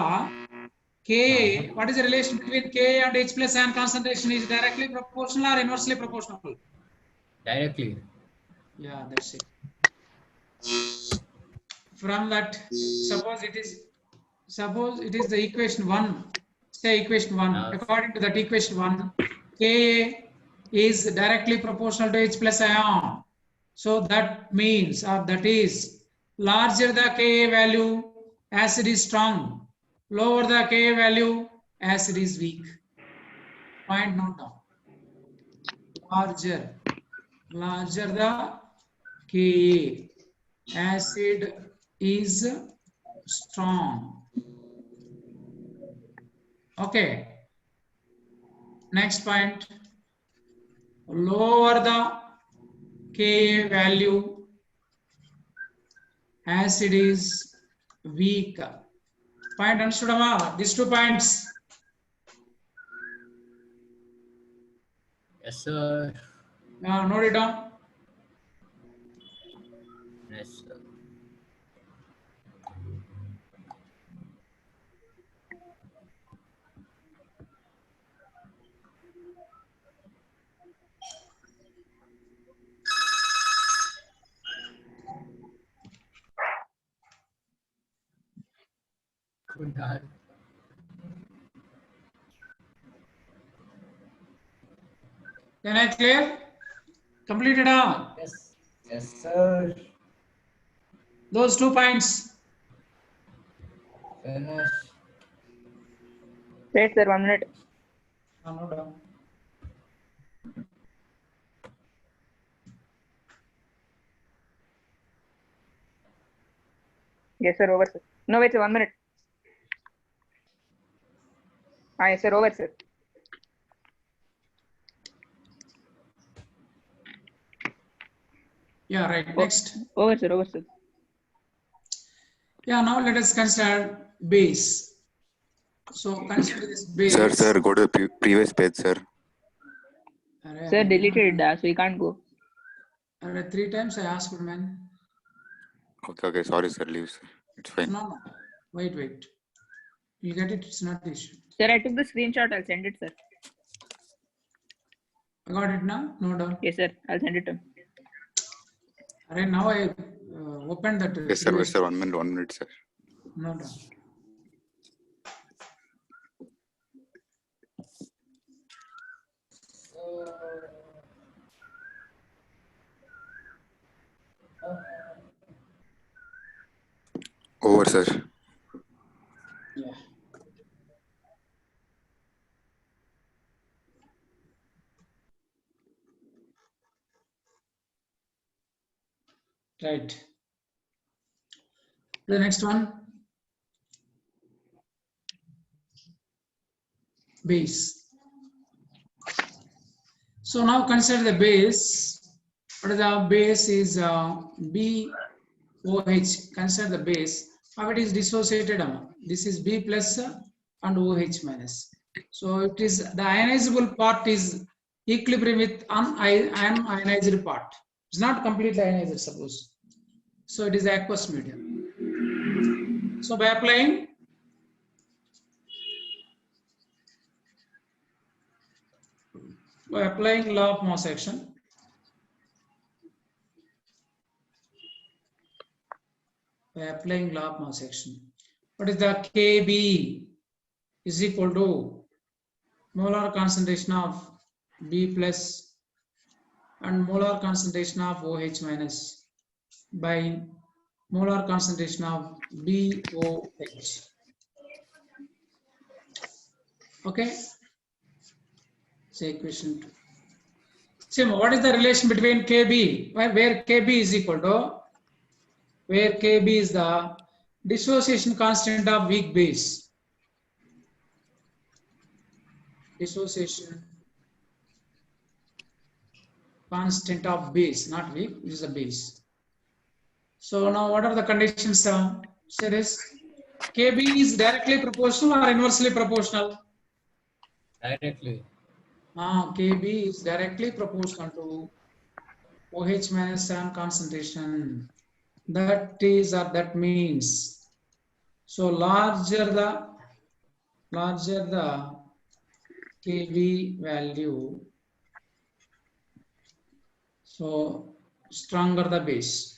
Ka, what is the relation between Ka and H plus ion concentration? Is directly proportional or inversely proportional? Directly. Yeah, that's it. From that, suppose it is the equation 1. Say equation 1. According to that equation 1, Ka is directly proportional to H plus ion. So that means, or that is, larger the Ka value, acid is strong. Lower the Ka value, acid is weak. Point note down. Larger the Ka, acid is strong. Okay. Next point. Lower the Ka value, acid is weak. Point understood, Amma? These 2 points. Yes, sir. Now note it down. Yes, sir. Kunal. Can I clear? Completed, huh? Yes. Yes, sir. Those 2 points. Finish. Wait, sir, 1 minute. Note down. Yes, sir, over, sir. No, wait, sir, 1 minute. Yes, sir, over, sir. Yeah, right. Next. Over, sir, over, sir. Yeah, now let us consider base. So consider this base. Sir, go to the previous page, sir. Sir, deleted it, so you can't go. 3 times I asked, man. Okay, sorry, sir, leave, sir. It's fine. No. Wait. You get it, it's not the issue. Sir, I took the screenshot, I'll send it, sir. I got it now? No doubt. Yes, sir, I'll send it to him. Alright, now I opened that. Yes, sir, 1 minute, sir. No doubt. Over, sir. Yeah. Right. The next one. Base. So now consider the base. What is the base is BOH. Consider the base. How it is dissociated. This is B plus and OH minus. So it is the ionizable part is equilibrium with unionized part. It's not completely ionized, suppose. So it is aqueous medium. So by applying law of mass action, what is the Kb is equal to molar concentration of B plus and molar concentration of OH minus by molar concentration of BOH. Okay. So equation 2. So what is the relation between Kb? Where Kb is equal to, where Kb is the dissociation constant of weak base. Dissociation constant of base, not weak, it is a base. So now what are the conditions? Say this, Kb is directly proportional or inversely proportional? Directly. Kb is directly proportional to OH minus 7 concentration. That is, or that means, so larger the Kb value, so stronger the base.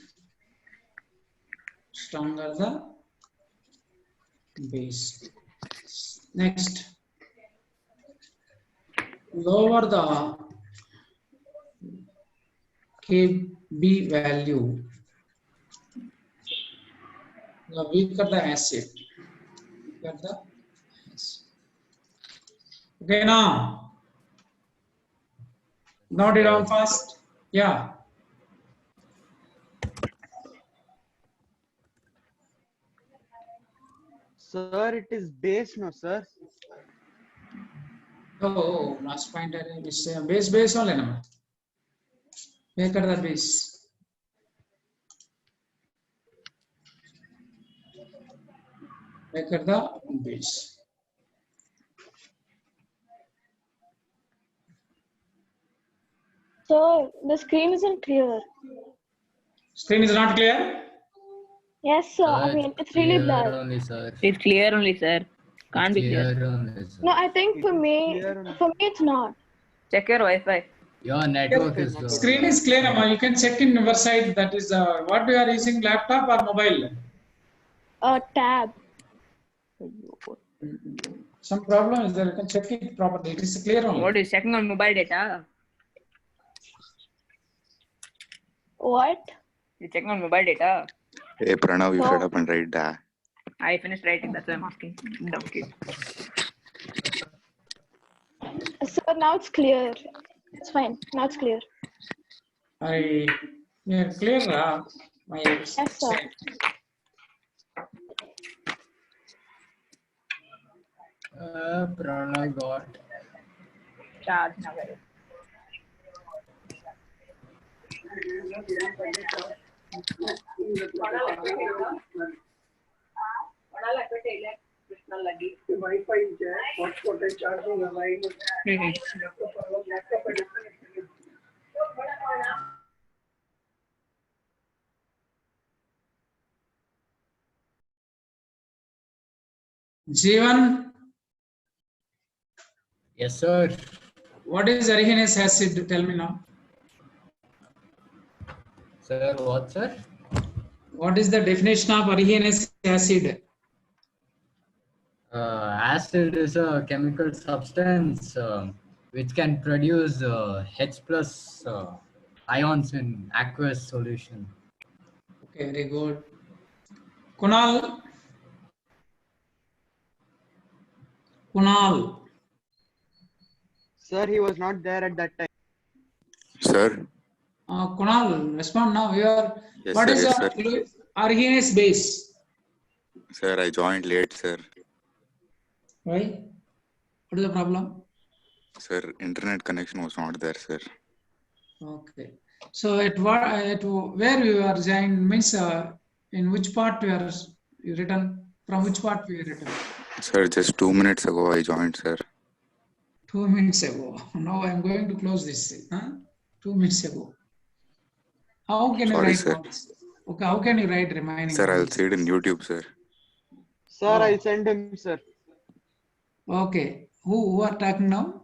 Next, lower the Kb value, the weaker the acid. Okay, now note it down fast. Yeah. Sir, it is base, no, sir? Oh, last point is base only, no? Make the base. Make it the base. So the screen isn't clear. Screen is not clear? Yes, sir. I mean, it's really blurred. Only, sir. It's clear only, sir. Can't be clear. Only, sir. No, I think for me, Clear only. it's not. Check your Wi-Fi. Your network is low. Screen is clear, Amma. You can check in your side. That is what you are using, laptop or mobile? Tab. Some problem is there. You can check it properly. It is clear only. What is checking on mobile data? What? You're checking on mobile data. Hey Pranav, you No. shut up and write that. I finished writing. That's why I'm asking. Dumb kid. So now it's clear. It's fine. Now it's clear. Yeah, clear. My Yes, sir. Pranav got. Charge now. Jeevan, Yes, sir. what is Arsenous acid? Tell me now. Sir, what, sir? What is the definition of Arsenous acid? Acid is a chemical substance which can produce H plus ions in aqueous solution. Okay, very good. Kunal. Kunal. Sir, he was not there at that time. Sir? Kunal, respond now. You are. Yes, What sir, is yes, the Arsenous base? Sir, I joined late, sir. Why? What is the problem? Sir, internet connection was not there, sir. Okay. So at what? At where you are joined means in which part you written? From which part you written? Sir, just 2 minutes ago I joined, sir. 2 minutes ago. Now I am going to close this. 2 minutes ago. How can you Sorry, write? sir. Notes? Okay. How can you write remaining? Sir, I'll notes? see it in YouTube, sir. Sir, Oh. I'll send him, sir. Okay. Who are talking now?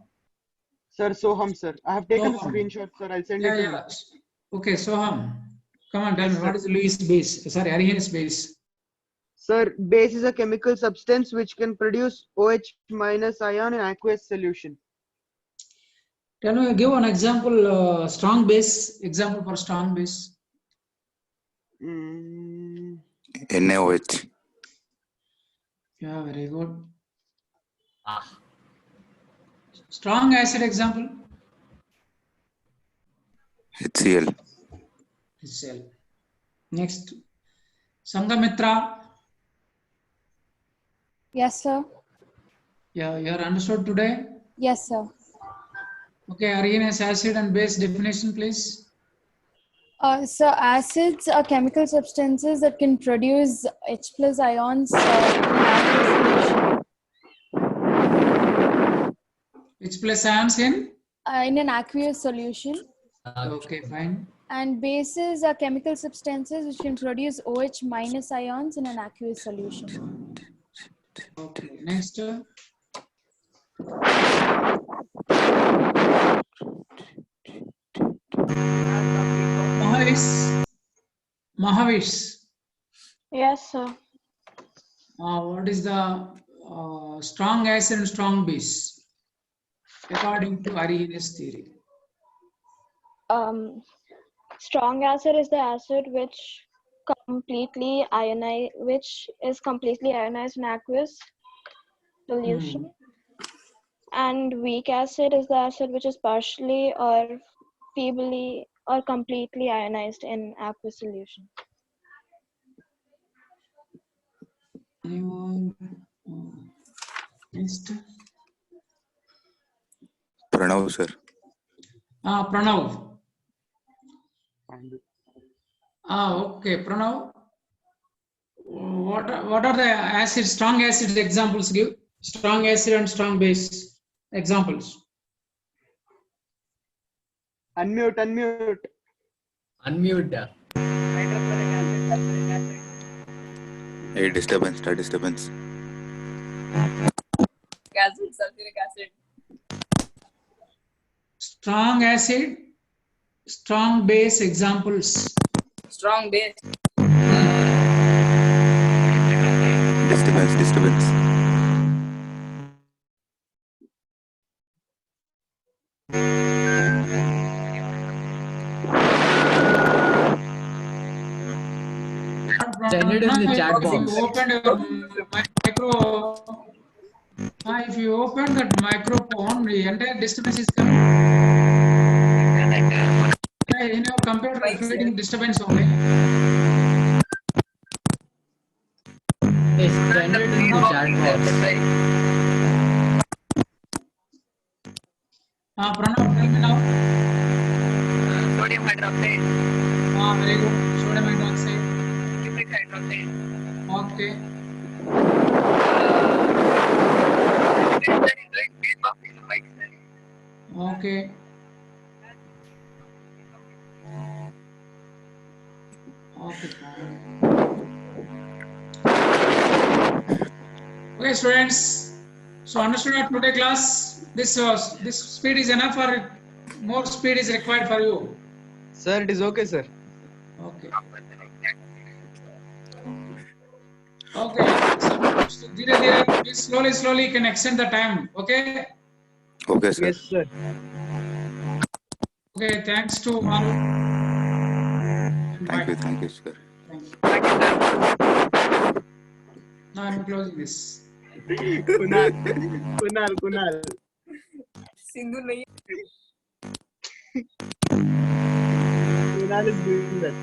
Sir, Soham, sir. I have taken the Soham. screenshot, sir. I'll send Yeah, it to you. yeah. Okay, Soham. Come on, tell Yes, me, what sir. is Lewis base? Sorry, Arsenous base. Sir, base is a chemical substance which can produce OH minus ion in aqueous solution. Can you give an example, strong base, example for strong base? NaOH. Yeah, very good. Ah, Strong acid example? HCl. HCl. Next. Sangamitra. Yes, sir. Yeah, you are understood today? Yes, sir. Okay, Arsenous acid and base definition, please. So acids are chemical substances that can produce H plus ions in aqueous solution. Which plus ions in? In an aqueous solution. Okay, fine. And bases are chemical substances which can produce OH minus ions in an aqueous solution. Okay, next. Mahavish. Yes, sir. What is the strong acid and strong base according to Arsenous theory? Strong acid is the acid which is completely ionized in aqueous solution. And weak acid is the acid which is partially or feebly or completely ionized in aqueous solution. Anyone? Next. Pranav, sir. Pranav. Okay, Pranav. what are the acid, strong acid examples? Give strong acid and strong base examples. Unmute. Unmute. Hey, disturbance. Acid, sulfuric acid. Strong acid, strong base examples. Strong base. Disturbance. Send it in the chat If box. you open your micro, if you open that microphone, the entire disturbance is coming. In your computer, creating disturbance only. Hey, send it in the chat box. Pranav, tell me now. Sodium hydroxide. Very good. Sodium hydroxide. Cupric hydroxide. Okay. Okay. Okay. Okay, students. So understood at today class. This speed is enough, or more speed is required for you? Sir, it is okay, sir. Okay. Okay. So, slowly you can extend the time. Okay. Okay, sir. Yes, sir. Okay. Thanks to all. Thank you, sir. Thank you. Now I'm closing this. Kunal. Single nahi. Kunal is doing that.